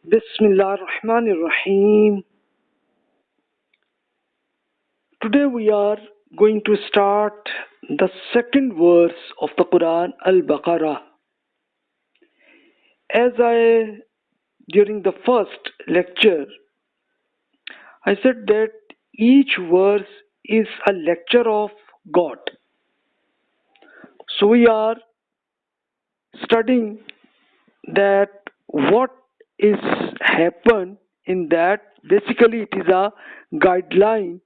Bismillah ar-Rahman ar-Rahim. Today we are going to start the second verse of the Quran, Al-Baqarah. During the first lecture, I said that each verse is a lecture of God. So we are studying that what is happened in that. Basically, it is a guideline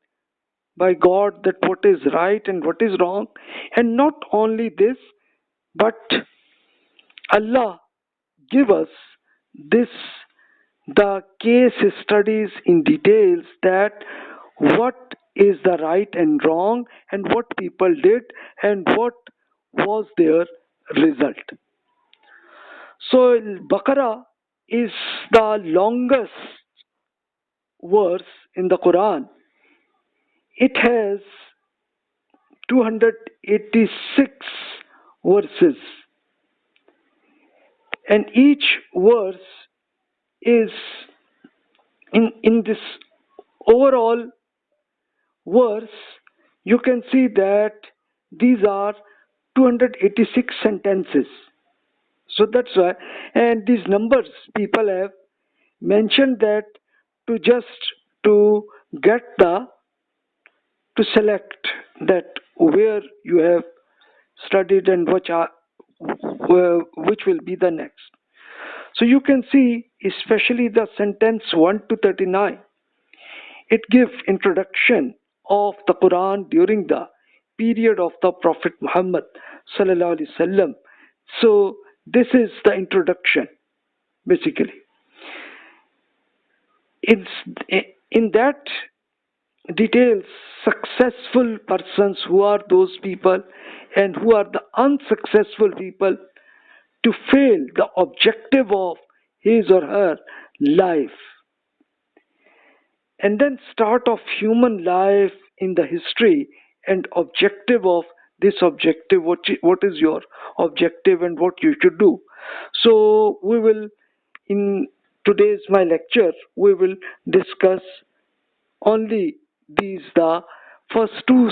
by God that what is right and what is wrong. And not only this, but Allah give us this the case studies in details that what is the right and wrong and what people did and what was their result. So Baqarah is the longest verse in the Quran. It has 286 verses, and each verse is in this overall verse. You can see that these are 286 sentences. So that's why, and these numbers people have mentioned that to get the to select that where you have studied and which will be the next. So you can see, especially the sentence 1 to 39, it gives introduction of the Quran during the period of the Prophet Muhammad sallallahu alaihi wasallam. So this is the introduction, basically. It's in that details successful persons, who are those people and who are the unsuccessful people to fail the objective of his or her life. And then start of human life in the history and objective of this objective, what is your objective and what you should do. So we will, in today's my lecture, we will discuss only these the first two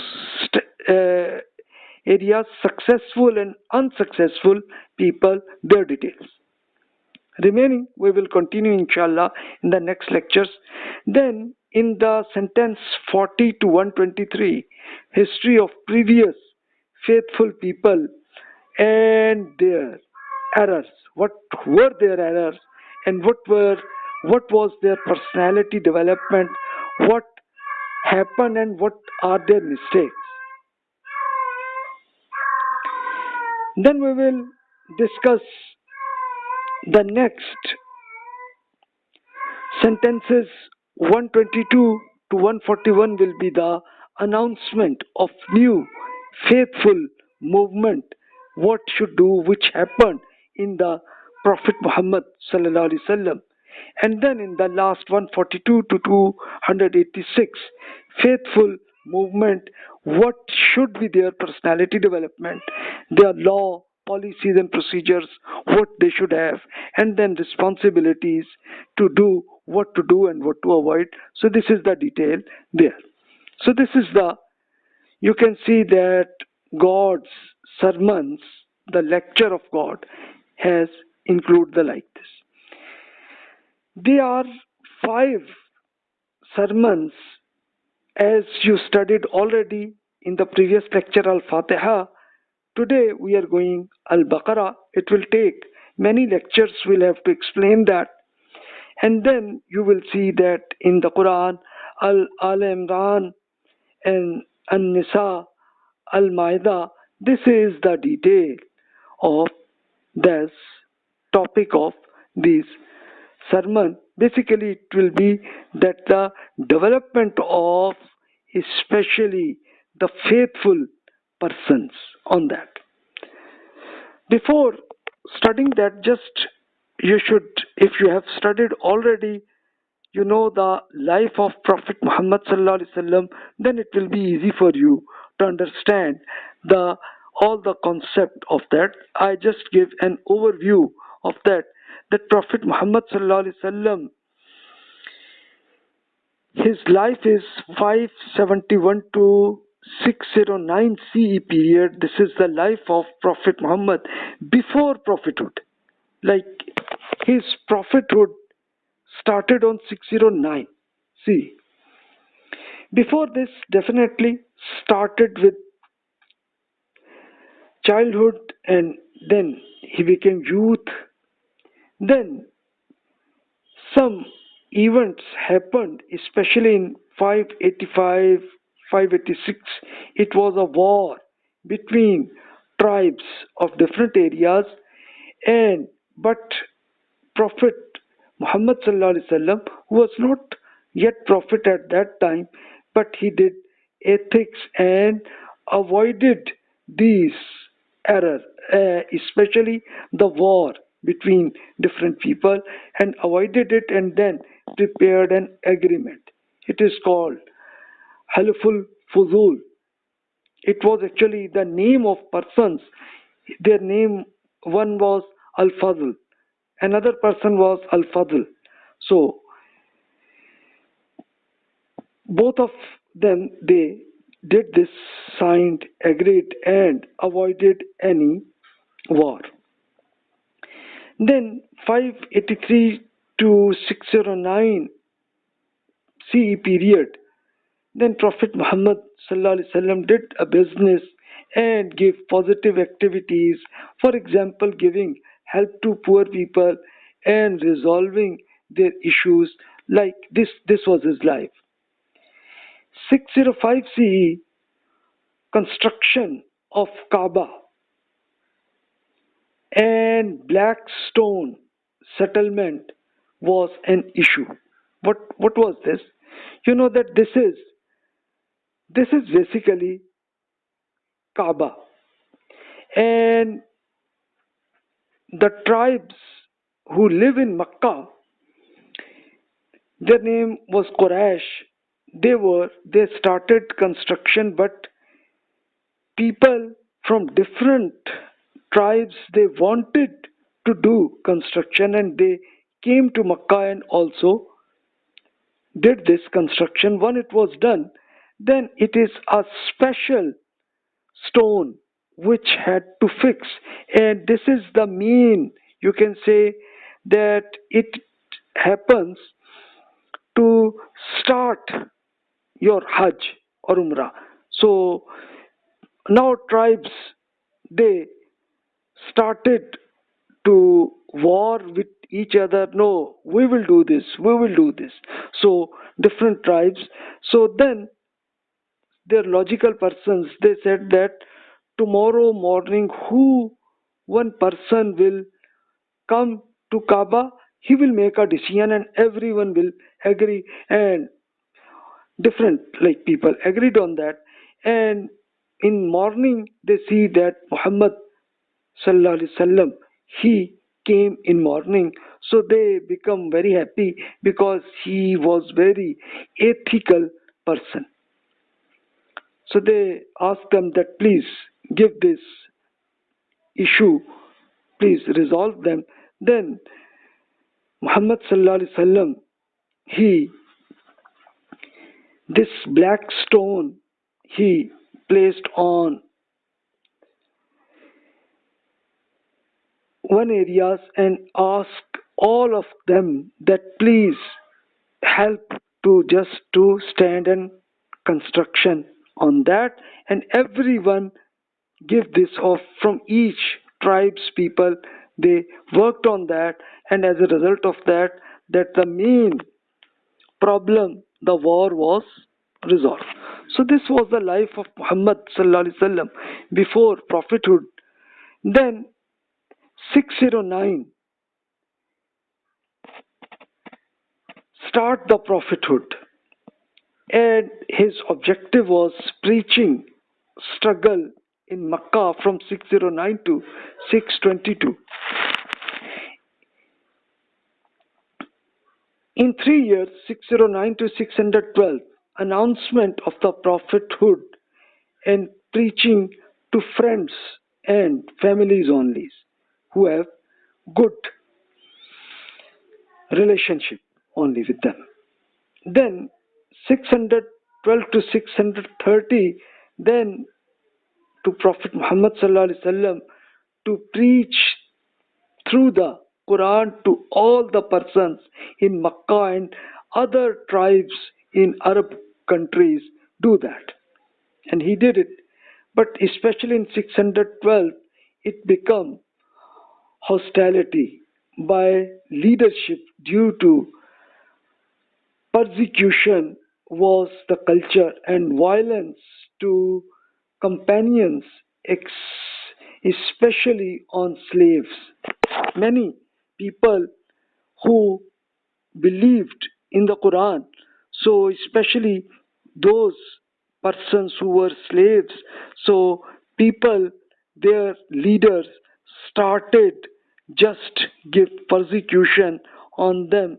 areas, successful and unsuccessful people, their details. Remaining we will continue inshallah in the next lectures. Then in the sentence 40 to 123, history of previous faithful people and their errors. What were their errors and what was their personality development, what happened and what are their mistakes. Then we will discuss the next sentences 122 to 141 will be the announcement of new faithful movement, what should do, which happened in the Prophet Muhammad sallallahu alaihi wasallam. And then in the last 142 to 286, faithful movement, what should be their personality development, their law, policies and procedures, what they should have, and then responsibilities to do, what to do and what to avoid. So this is the detail there. So this is you can see that God's sermons, the lecture of God, has include the like this. There are 5 sermons, as you studied already in the previous lecture, Al-Fatiha. Today we are going Al-Baqarah. It will take many lectures, we'll have to explain that. And then you will see that in the Quran, Al-Imran and An-Nisa, Al-Ma'idah, this is the detail of this topic of this sermon. Basically, it will be that the development of especially the faithful persons on that. Before studying that, just you should, if you have studied already, you know the life of Prophet Muhammad sallallahu alaihi wasallam, then it will be easy for you to understand all the concept of that. I just give an overview of that that Prophet Muhammad sallallahu alaihi wasallam, his life is 571 to 609 CE period. This is the life of Prophet Muhammad before prophethood. Like his prophethood started on 609 CE. Before this, definitely started with childhood, and then he became youth. Then some events happened, especially in 585, 586. It was a war between tribes of different areas, and but Prophet Muhammad sallallahu alaihi wasallam, who was not yet prophet at that time, but he did ethics and avoided these errors, especially the war between different people, and avoided it, and then prepared an agreement. It is called Haliful Fuzul. It was actually the name of persons. Their name, one was Al Fazl, another person was Al Fadl. So both of them, they did this, signed, agreed, and avoided any war. Then 583 to 609 CE period, then Prophet Muhammad sallallahu alaihi wasallam did a business and gave positive activities, for example, giving help to poor people and resolving their issues. Like this was his life. 605 CE, construction of Kaaba and black stone settlement was an issue. What was this? You know that this is basically Kaaba, and the tribes who live in Makkah, their name was Quraysh. They started construction, but people from different tribes, they wanted to do construction, and they came to Makkah and also did this construction. When it was done, then it is a special stone which had to fix, and this is the mean, you can say, that it happens to start your Hajj or Umrah. So now tribes, they started to war with each other. No, we will do this, we will do this. So different tribes, so then their logical persons, they said that tomorrow morning, who one person will come to Kaaba, he will make a decision and everyone will agree, and different like people agreed on that. And in morning they see that Muhammad sallallahu alaihi wasallam, he came in morning, so they become very happy because he was very ethical person. So they ask them that please give this issue, please resolve them. Then Muhammad sallallahu alaihi wasallam, he, this black stone, he placed on one areas and asked all of them that please help to just to stand and construction on that, and everyone give this off from each tribes people, they worked on that, and as a result of that, that the main problem, the war, was resolved. So this was the life of Muhammad sallallahu alaihi wasallam before prophethood. Then 609, start the prophethood, and his objective was preaching, struggle in Makkah from 609 to 622. In 3 years, 609 to 612, announcement of the prophethood and preaching to friends and families only who have good relationship only with them. Then 612 to 630, then to Prophet Muhammad sallallahu alaihi wasallam to preach through the Quran to all the persons in Makkah and other tribes in Arab countries. Do that. And he did it. But especially in 612, it became hostility by leadership due to persecution was the culture and violence to companions, especially on slaves. Many people who believed in the Quran, so especially those persons who were slaves, so people, their leaders started just give persecution on them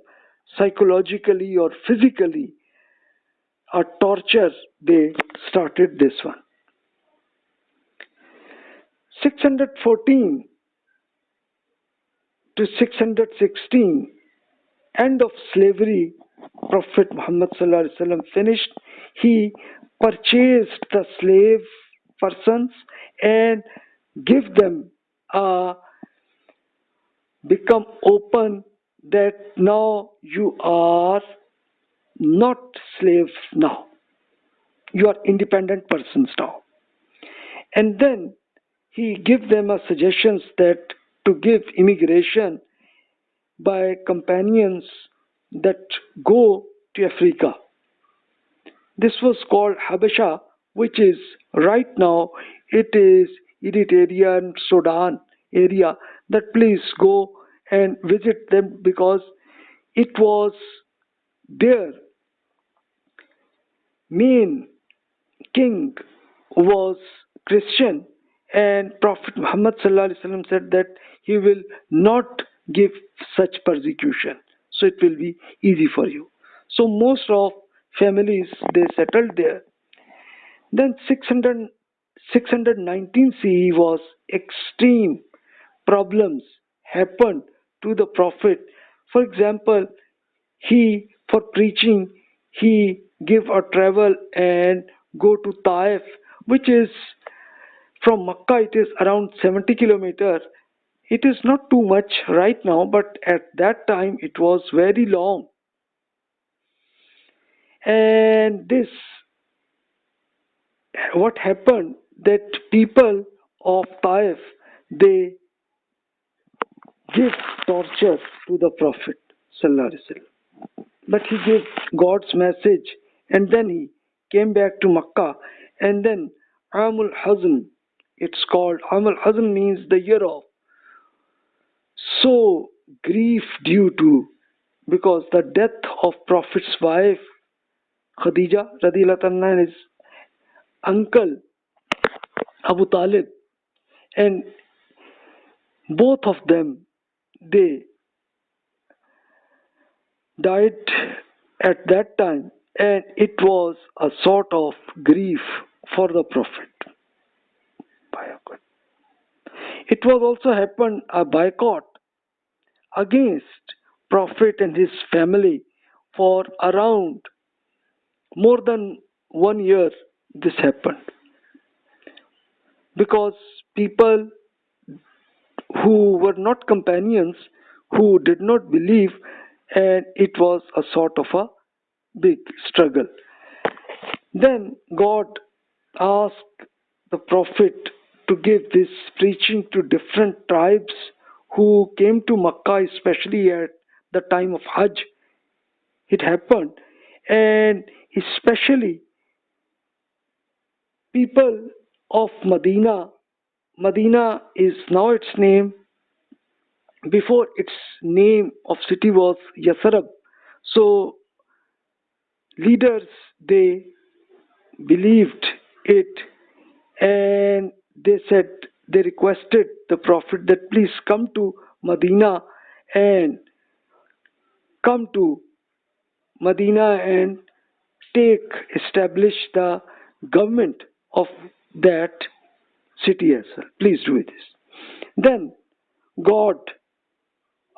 psychologically or physically, or torture. They started this one. 614 to 616, end of slavery. Prophet Muhammad sallallahu alaihi wasallam finished. He purchased the slave persons and give them become open that now you are not slaves now. You are independent persons now. And then he give them a suggestions that to give immigration by companions that go to Africa. This was called Habasha, which is right now it is Eritrea, Sudan area. That please go and visit them because it was their main king was Christian, and Prophet Muhammad sallallahu alaihi wasallam said that he will not give such persecution, so it will be easy for you. So most of families they settled there. Then 619 CE was extreme problems happened to the Prophet. For example, he for preaching he give a travel and go to Taif, which is from Makkah. It is around 70 kilometers. It is not too much right now, but at that time it was very long. And this what happened that people of Taif they give torture to the Prophet sallallahu alaihi wasallam. But he gave God's message and then he came back to Makkah. And then Amul Hazm, it's called Amul Hazm, means the year of. So grief due to, because the death of Prophet's wife Khadija radhiyallahu anha and his uncle Abu Talib, and both of them they died at that time, and it was a sort of grief for the Prophet. It was also happened a boycott against Prophet and his family for around more than 1 year. This happened because people who were not companions, who did not believe, and it was a sort of a big struggle. Then God asked the Prophet to give this preaching to different tribes who came to Makkah, especially at the time of Hajj. It happened, and especially people of Medina. Medina is now its name. Before its name of city was Yasrib. So leaders they believed it, and they said they requested the Prophet that please come to Medina and come to Medina and establish the government of that city as well. Please do this. Then God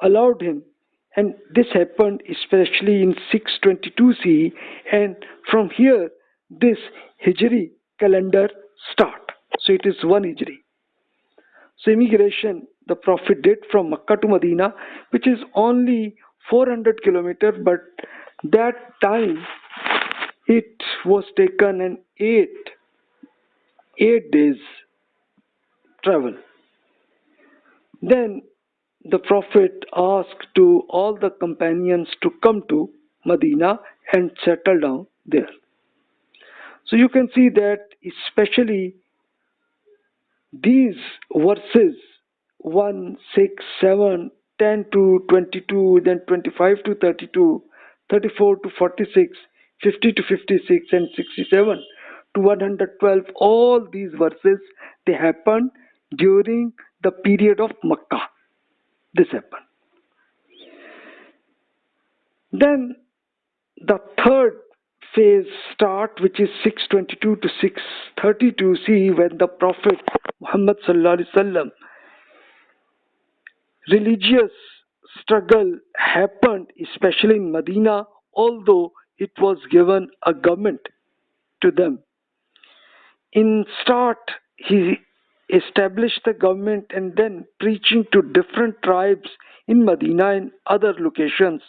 allowed him. and this happened especially in 622 CE, and from here this Hijri calendar start. So it is 1 Hijri. So immigration the Prophet did from Makkah to Medina, which is only 400 kilometers, but that time it was taken an 8 days travel. Then the Prophet asked to all the companions to come to Medina and settle down there. So you can see that especially these verses 1, 6, 7, 10 to 22, then 25 to 32, 34 to 46, 50 to 56, and 67 to 112, all these verses they happened during the period of Makkah. This happened. Then the third phase start, which is 622 to 632 CE, when the Prophet Muhammad sallallahu alaihi wasallam religious struggle happened, especially in Medina, although it was given a government to them. In start, he established the government and then preaching to different tribes in Medina and other locations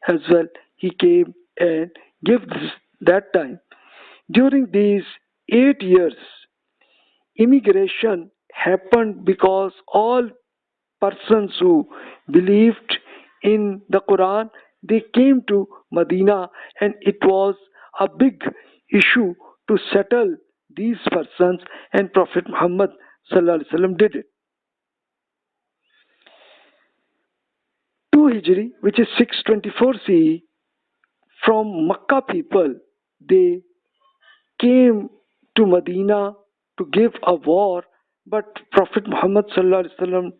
as well. He came and gave this, that time. During these 8 years, immigration happened because all persons who believed in the Quran they came to Medina, and it was a big issue to settle these persons, and Prophet Muhammad sallallahu alaihi wasallam did it. 2 Hijri, which is 624 CE, from Makkah people they came to Medina to give a war, but Prophet Muhammad sallallahu alaihi wasallam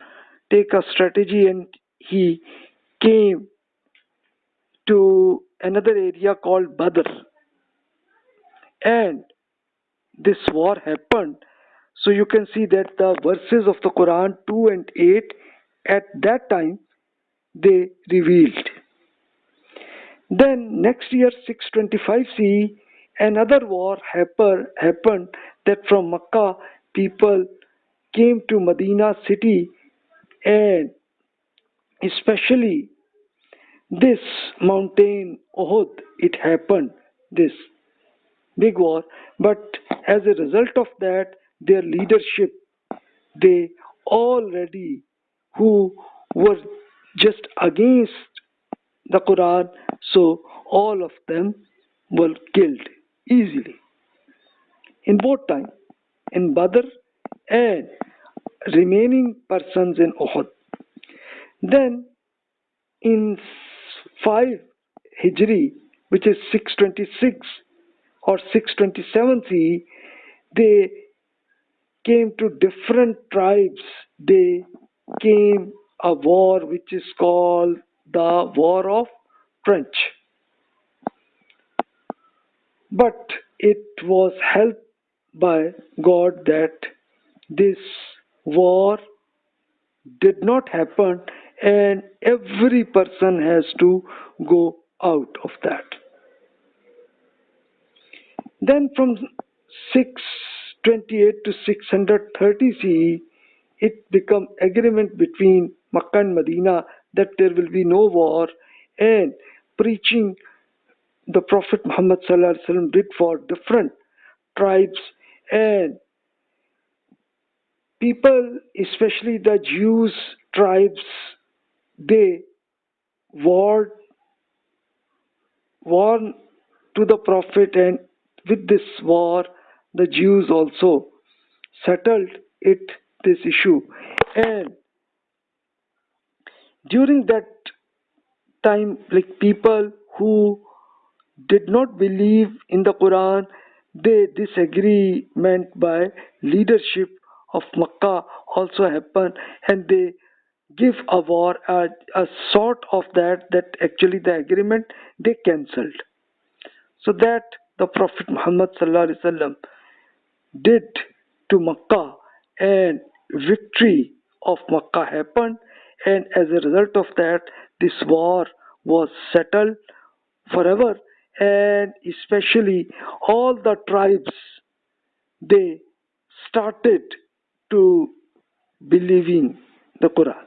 take a strategy and he came to another area called Badr, and this war happened. So you can see that the verses of the Quran 2 and 8 at that time they revealed. Then next year 625 CE another war happened that from Makkah people came to Medina city, and especially this mountain Uhud it happened, this big war, but as a result of that their leadership they already who were just against the Quran, so all of them were killed easily in both time in Badr and remaining persons in Uhud. Then in 5 Hijri, which is 626 or 627 CE, they came to different tribes. They came a war which is called the War of Trench. But it was helped by God that this war did not happen, and every person has to go out of that. Then from 628 to 630 CE, it became agreement between Makkah and Medina that there will be no war, and preaching the Prophet Muhammad sallallahu alaihi wasallam did for different tribes, and people, especially the Jews tribes, they warned warn to the Prophet, and with this war the Jews also settled it this issue. And during that time, like people who did not believe in the Quran, they disagreement by leadership of Makkah also happened, and they give a war a sort of that actually the agreement they cancelled, so that the Prophet Muhammad sallallahu alaihi wasallam did to Makkah, and victory of Makkah happened, and as a result of that this war was settled forever, and especially all the tribes, they started to believing the Quran.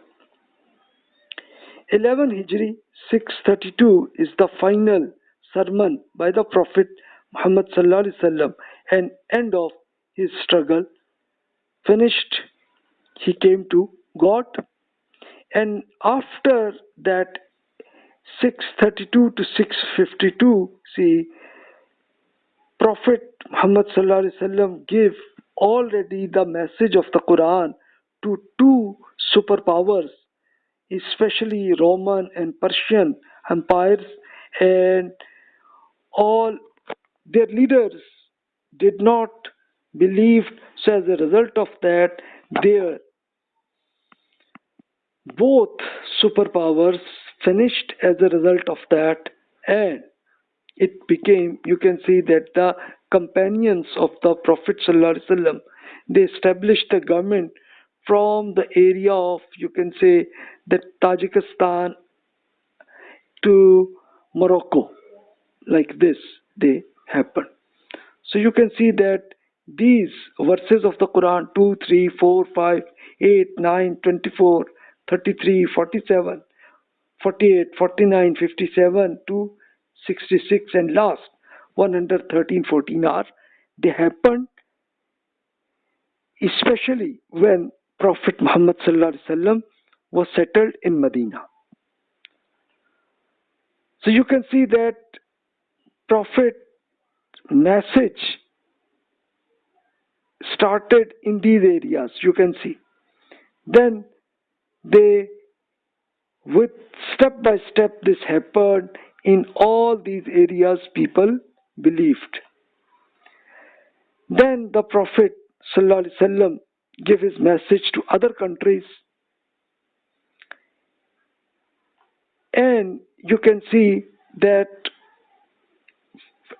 11 Hijri 632 is the final sermon by the Prophet Muhammad sallallahu alaihi wasallam, and end of his struggle finished. He came to God, and after that 632 to 652, see, Prophet Muhammad sallallahu alaihi wasallam gave already the message of the Quran to two superpowers, especially Roman and Persian empires, and all their leaders did not believe. So as a result of that, their both superpowers finished as a result of that, and it became, you can see that the companions of the Prophet ﷺ, they established the government from the area of, you can say, the Tajikistan to Morocco, like this they happen. So you can see that these verses of the Quran 2, 3, 4, 5, 8, 9, 24, 33, 47, 48, 49, 57 to 66, and last 113, 14 are, they happened especially when Prophet Muhammad sallallahu alaihi wasallam was settled in Medina. So you can see that Prophet message started in these areas, you can see. Then they, with step by step, this happened in all these areas, people believed. Then the Prophet ﷺ gave his message to other countries, and you can see that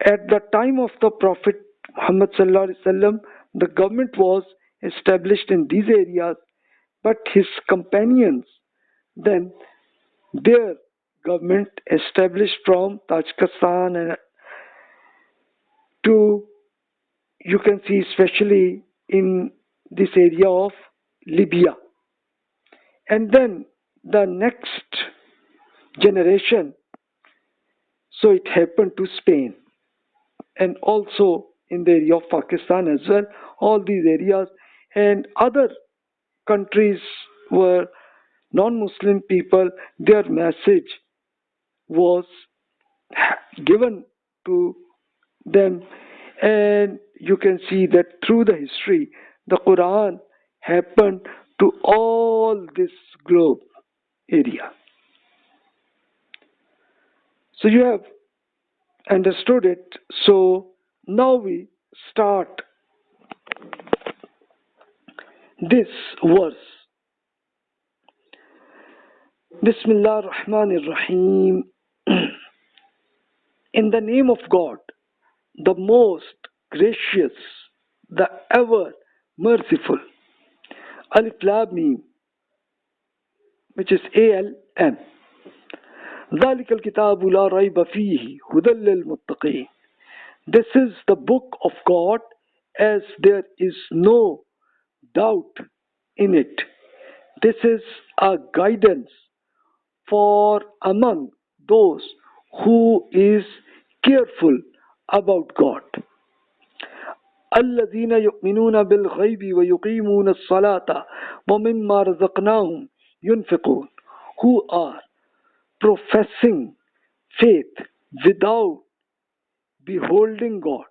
at the time of the Prophet Muhammad ﷺ, the government was established in these areas, but his companions, then their government established from Tajikistan and to, you can see, especially in this area of Libya. And then the next generation, so it happened to Spain, and also in the area of Pakistan as well, all these areas, and other countries were non-Muslim people, their message was given to them, and you can see that through the history, the Quran happened to all this globe area. So you have understood it. So now we start this verse. Bismillah ar-Rahman ar-Rahim. In the name of God, the most gracious, the ever merciful. Alif Lam Mim, which is ALM. ذَلِكَ الْكِتَابُ لَا رَيْبَ فِيهِ هُدًى لِلْمُتَّقِينَ. This is the book of God, as there is no doubt in it. This is a guidance for among those who is careful about God. الذين يؤمنون بالغيب ويقيمون الصلاة ومما رزقناهم ينفقون, who are professing faith without beholding God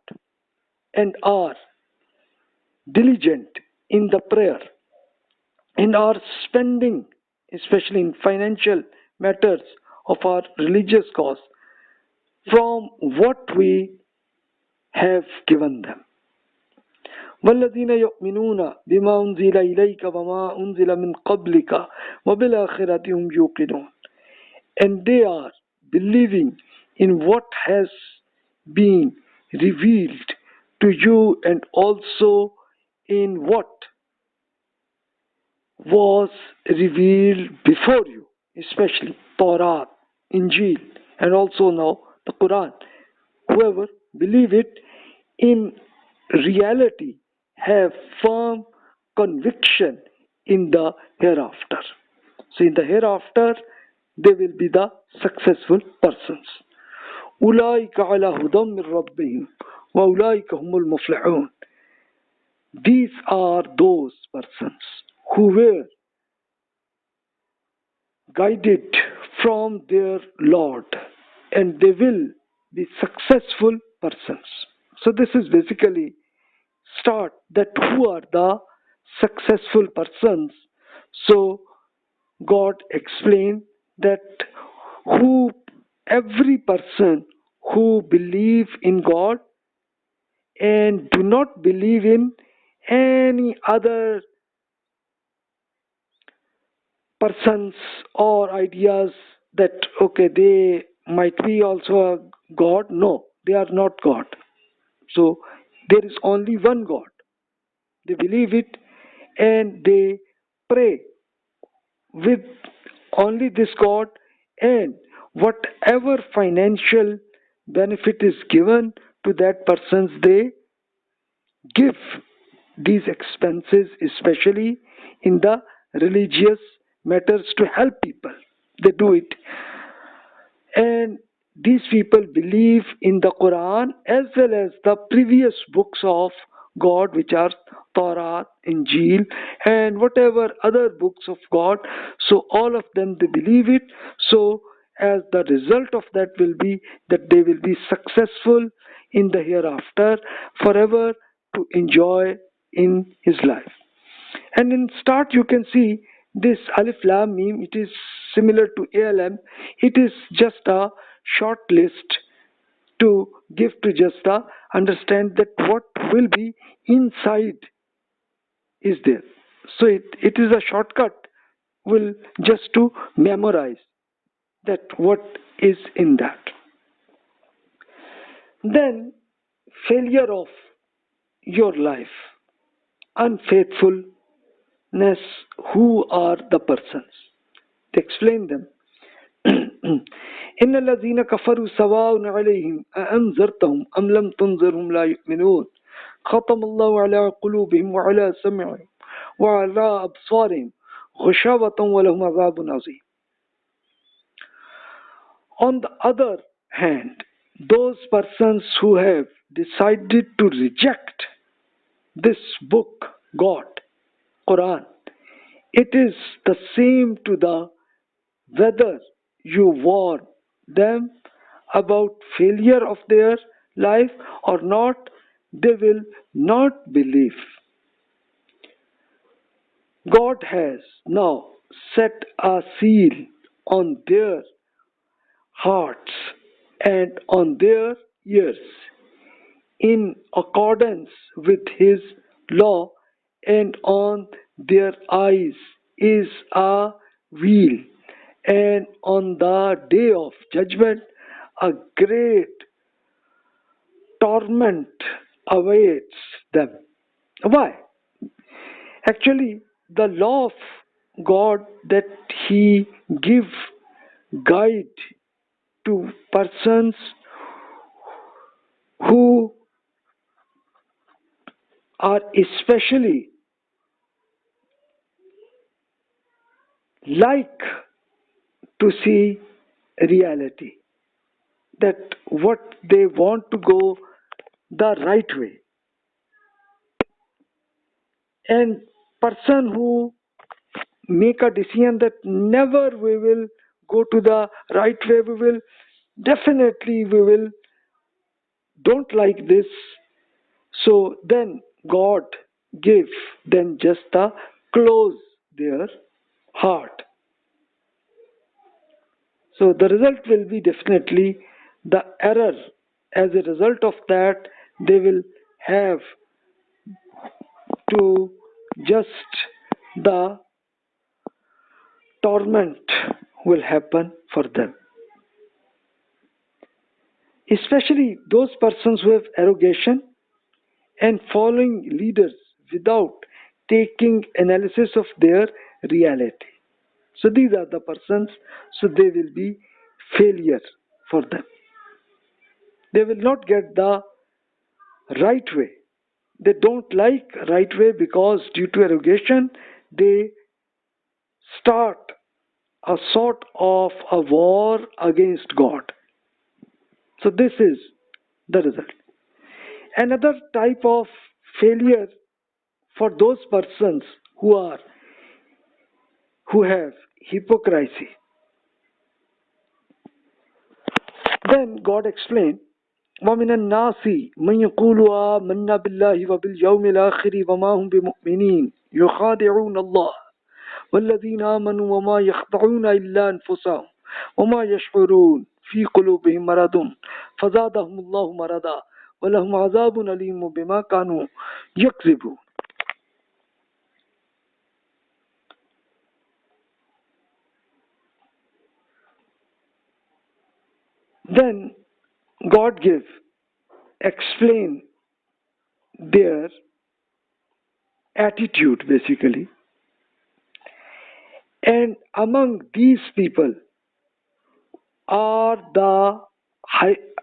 and are diligent in the prayer and are spending, especially in financial matters of our religious cause, from what we have given them. والذين يؤمنون بما أنزل إليك وما أنزل من قبلك وبالآخرة هم يوقنون. And they are believing in what has been revealed to you and also in what was revealed before you, especially. Torah, Injil, and also now the Quran. Whoever believe it in reality have firm conviction in the hereafter. So in the hereafter, they will be the successful persons. أولئك على هدى من ربهم وأولئك هم المفلحون. These are those persons who were guided from their Lord, and they will be successful persons. So this is basically start that who are the successful persons. So God explained that who every person who believe in God and do not believe in any other persons or ideas, that okay, they might be also a god. No, they are not God. So there is only one God. They believe it and they pray with only this God, and whatever financial benefit is given to that persons, they give these expenses, especially in the religious matters, to help people. They do it. And these people believe in the Quran as well as the previous books of God, which are Torah, Injil, and whatever other books of God. So all of them, they believe it. So as the result of that will be that they will be successful in the hereafter, forever to enjoy in his life. And in start you can see this Alif Lam Mim, it is similar to ALM. It is just a short list to give to just understand that what will be inside is there. So it is a shortcut will just to memorize that what is in that. Then failure of your life, unfaithfulness, who are the persons? They explain them. إن الذين كفروا سواء عليهم أأنذرتهم أم لم تنذرهم لا يؤمنون ختم الله على قلوبهم وعلى سمعهم وعلى أبصارهم غشاوة ولهم عذاب عظيم. On the other hand, those persons who have decided to reject this book, God, Quran, it is the same to the whether you warn them about failure of their life or not, they will not believe. God has now set a seal on their hearts and on their ears in accordance with his law, and on their eyes is a veil, and on the day of judgment a great torment awaits them. Why? Actually, the law of God that he give guide to persons who are especially like to see reality, that what they want to go the right way, and person who make a decision that never we will go to the right way, we will definitely we will don't like this. So then God give them just a close their heart. So the result will be definitely the error. As a result of that, they will have to just the torment will happen for them. Especially those persons who have arrogation and following leaders without taking analysis of their reality. So these are the persons, so they will be failure for them. They will not get the right way. They don't like right way because due to arrogation, they start a sort of a war against God. So this is the result. Another type of failure for those persons who have hypocrisy. Then God explained, وَمِنَ النَّاسِ مَنْ يَقُولُ آمَنَّا بِاللَّهِ وَبِالْيَوْمِ الْآخِرِ وَمَا هُمْ بِمُؤْمِنِينَ يُخَادِعُونَ اللَّهَ وَالَّذِينَ آمَنُوا وَمَا يَخْدَعُونَ إِلَّا أَنفُسَهُمْ وَمَا يَشْعُرُونَ فِي قُلُوبِهِم مَرَضٌ فَزَادَهُمُ اللَّهُ مَرَضًا وَلَهُمْ عَذَابٌ أَلِيمٌ بِمَا كَانُوا يَكْذِبُونَ. Then God explain their attitude basically. And among these people are the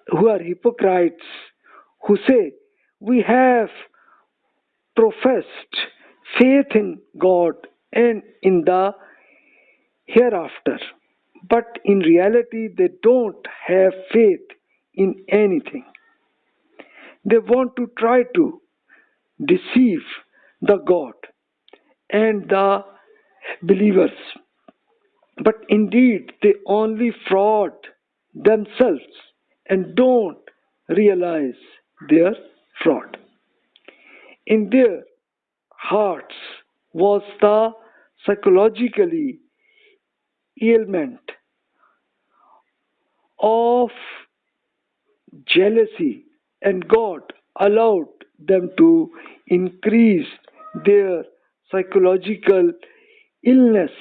who are hypocrites, who say, we have professed faith in God and in the hereafter, but in reality they don't have faith in anything. They want to try to deceive the God and the believers, but indeed they only fraud themselves and don't realize their fraud. In their hearts was the psychologically ailment of jealousy, and God allowed them to increase their psychological illness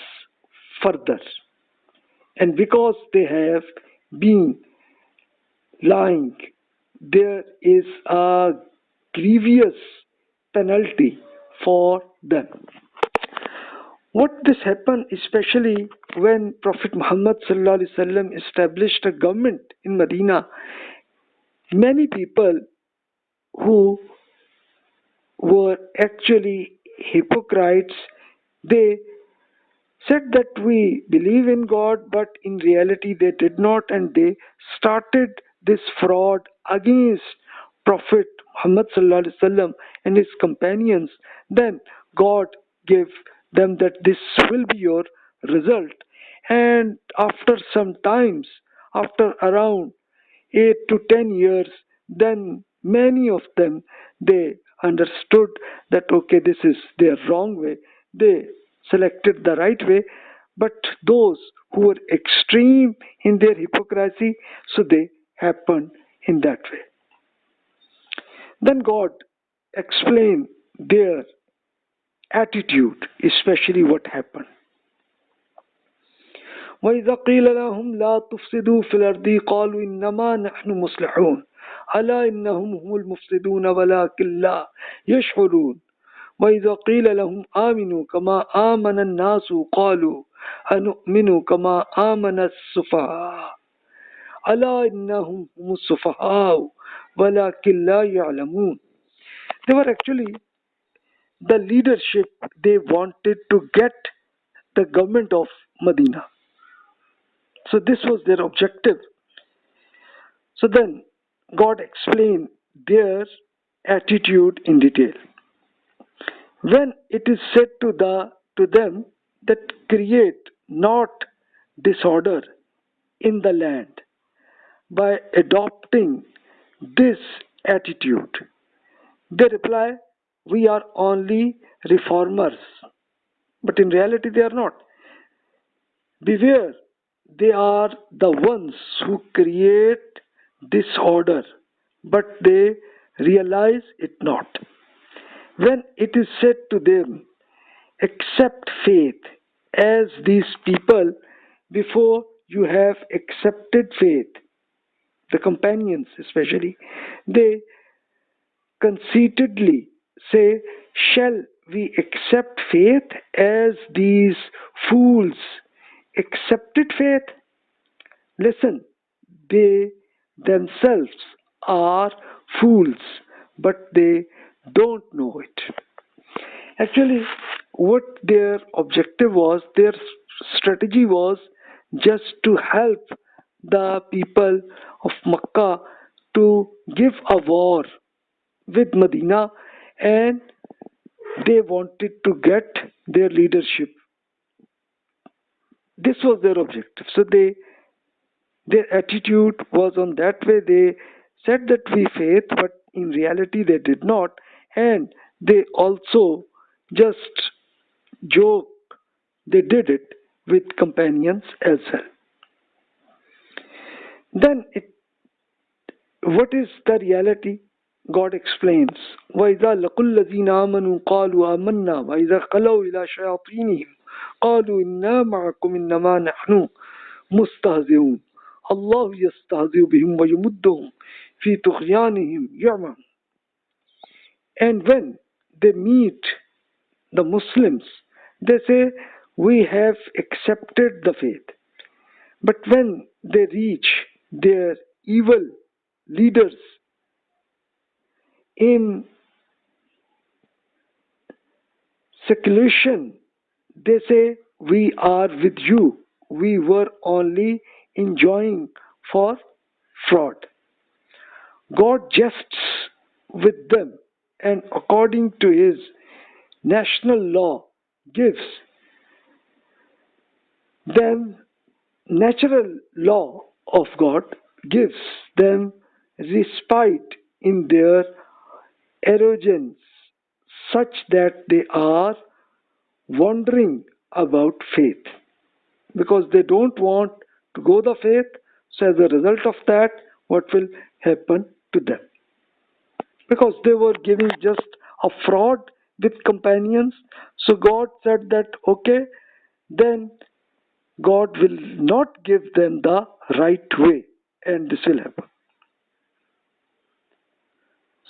further. And because they have been lying, there is a grievous penalty for them. What this happened especially when Prophet Muhammad established a government in Medina. Many people who were actually hypocrites, they said that we believe in God, but in reality they did not, and they started this fraud against Prophet Muhammad and his companions. Then God gave them that this will be your result. And after some times, after around 8 to 10 years, then many of them, they understood that okay, this is their wrong way. They selected the right way. But those who were extreme in their hypocrisy, so they happened in that way. Then God explained their attitude, especially what happened. وَإِذَا قِيلَ لَهُمْ لَا تُفْسِدُوا فِي الْأَرْضِ قَالُوا إِنَّمَا نَحْنُ مُصْلِحُونَ أَلَا إِنَّهُمْ هُمُ الْمُفْسِدُونَ وَلَكِنْ لَا يَشْعُرُونَ وَإِذَا قِيلَ لَهُمْ آمِنُوا كَمَا آمَنَ النَّاسُ قَالُوا أَنُؤْمِنُ كَمَا آمَنَ السُّفَهَاءُ أَلَا إِنَّهُمْ هُمُ السُّفَهَاءُ وَلَكِنْ لَا يَعْلَمُونَ. They were actually the leadership. They wanted to get the government of Medina. So this was their objective. So then God explained their attitude in detail. When it is said to them that create not disorder in the land by adopting this attitude, they reply, we are only reformers. But in reality they are not. Beware, they are the ones who create disorder, but they realize it not. When it is said to them, accept faith, as these people before you have accepted faith, the companions especially, they conceitedly say, shall we accept faith as these fools accepted faith? Listen, they themselves are fools, but they don't know it. Actually, what their objective was, their strategy was just to help the people of Makkah to give a war with Medina, and they wanted to get their leadership. This was their objective. So their attitude was on that way. They said that we faith, but in reality they did not, and they also just joke. They did it with companions as well. Then what is the reality? God explains, وَإِذَا لَقُوا الَّذِينَ آمَنُوا قَالُوا آمَنَّا وَإِذَا خَلَوْا إِلَى شَيَاطِينِهِمْ قَالُوا إِنَّا مَعَكُمْ إِنَّمَا نَحْنُ مُسْتَهْزِئُونَ اللَّهُ يَسْتَهْزِئُ بِهِمْ وَيُمُدُّهُمْ فِي طُغْيَانِهِمْ يَعْمَهُونَ. And when they meet the Muslims, they say, we have accepted the faith. But when they reach their evil leaders in seclusion, they say, we are with you. We were only enjoying for fraud. God jests with them, and according to his national law, gives them natural law of God, gives them respite in their arrogance, such that they are wondering about faith because they don't want to go the faith. So as a result of that, what will happen to them? Because they were giving just a fraud with companions. So God said that okay, then God will not give them the right way, and this will happen.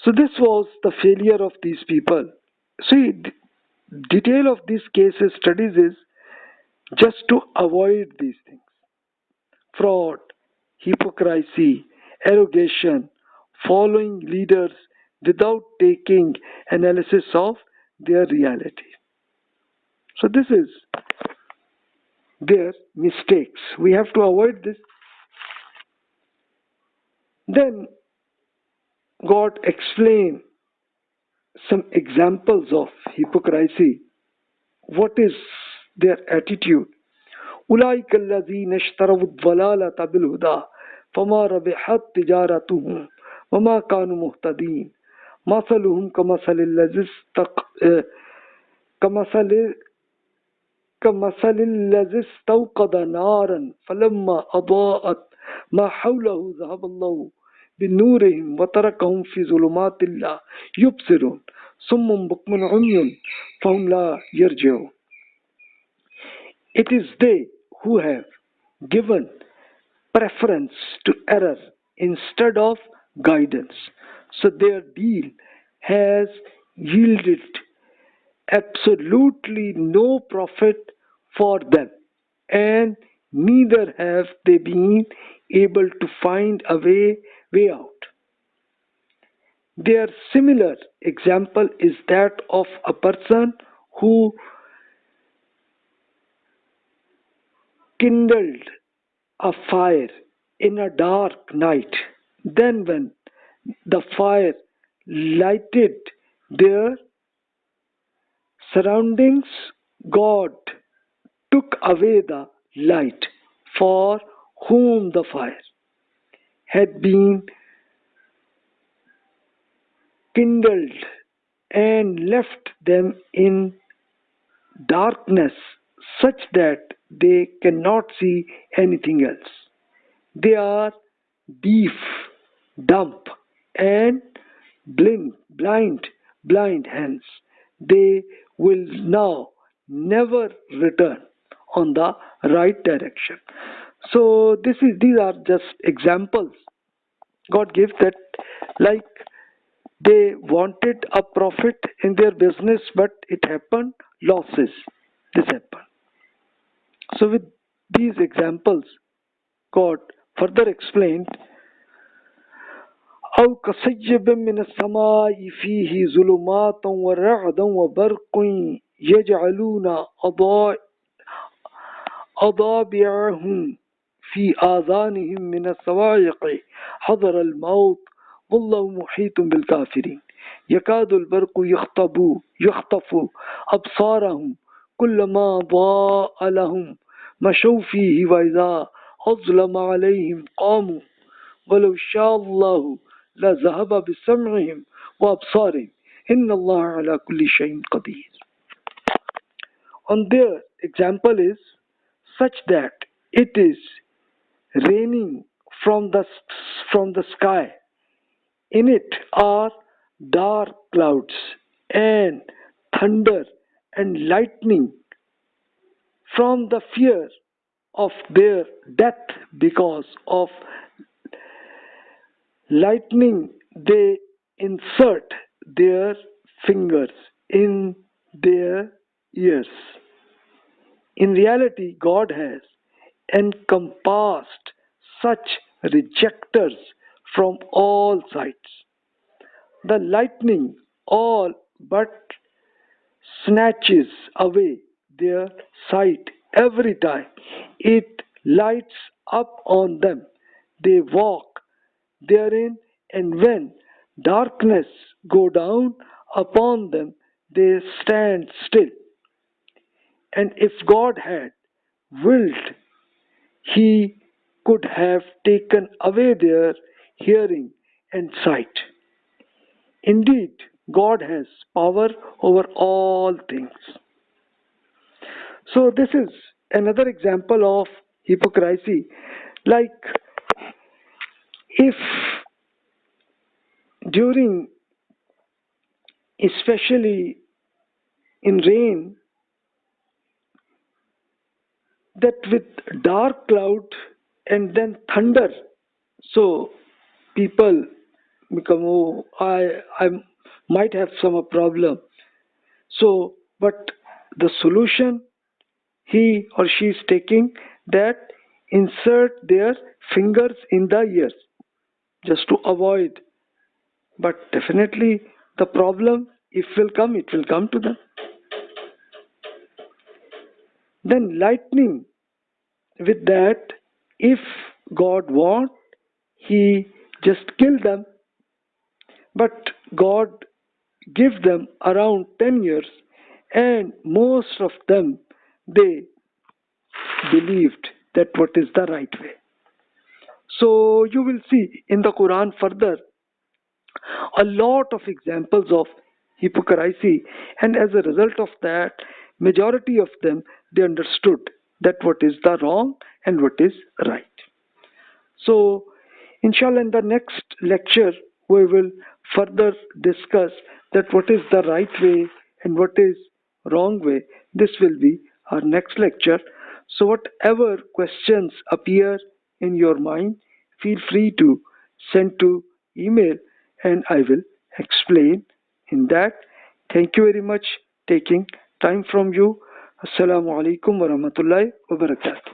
So this was the failure of these people. See, detail of these cases studies is just to avoid these things: fraud, hypocrisy, arrogation, following leaders without taking analysis of their reality. So this is their mistakes. We have to avoid this. Then God explained some examples of hypocrisy. What is their attitude? أولئك الذين اشتروا الضلالة بالهدى فما ربحت تجارتهم وما كانوا مهتدين مثلهم كمثل كمثل الذي استوقد نارا فلما أضاءت ما حوله ذهب الله بنورهم وتركهم في ظلمات لا يبصرون صم بكم عمي فهم لا يرجعون. It is they who have given preference to error instead of guidance. So their deal has yielded absolutely no profit for them, and neither have they been able to find a way out. Their similar example is that of a person who kindled a fire in a dark night. Then, when the fire lighted their surroundings, God took away the light for whom the fire had been kindled and left them in darkness such that they cannot see anything else. They are deaf, dumb, and blind hence. They will now never return on the right direction. So these are just examples God gives that, like, they wanted a profit in their business, but it happened losses. This happened. So with These examples got further explained. أو كصيب من السماء فيه ظلمات ورعد وبرق يجعلون أضابعهم في آذانهم من الصواعق حذر الموت والله محيط بالكافرين يكاد البرق يخطف أبصارهم كلما ضاء لهم مشوا فيه وإذا أظلم عليهم قاموا ولو شاء الله لذهب بسمعهم وأبصارهم إن الله على كل شيء قدير. On their example is such that it is raining from the sky. In it are dark clouds and thunder and lightning from the fear of their death. Because of lightning they insert their fingers in their ears. In reality, God has encompassed such rejectors from all sides. The lightning all but snatches away their sight every time it lights up on them. They walk therein, and when darkness go down upon them, they stand still. And if God had willed, he could have taken away their hearing and sight. Indeed, God has power over all things. So, this is another example of hypocrisy. Like, if during, especially in rain, that with dark cloud and then thunder, so people become, oh, I might have some problem. So, but the solution he or she is taking, that insert their fingers in the ears just to avoid. But definitely the problem, if will come, it will come to them. Then lightning, with that, if God want, he just kill them. But God give them around 10 years, and most of them, they believed that what is the right way. So you will see in the Quran further a lot of examples of hypocrisy, and as a result of that, majority of them, they understood that what is the wrong and what is right. So inshallah, in the next lecture we will further discuss that what is the right way and what is wrong way. This will be our next lecture. So whatever questions appear in your mind, feel free to send to email, and I will explain in that. Thank you very much taking time from you. Assalamu alaikum wa rahmatullahi wa barakatuh.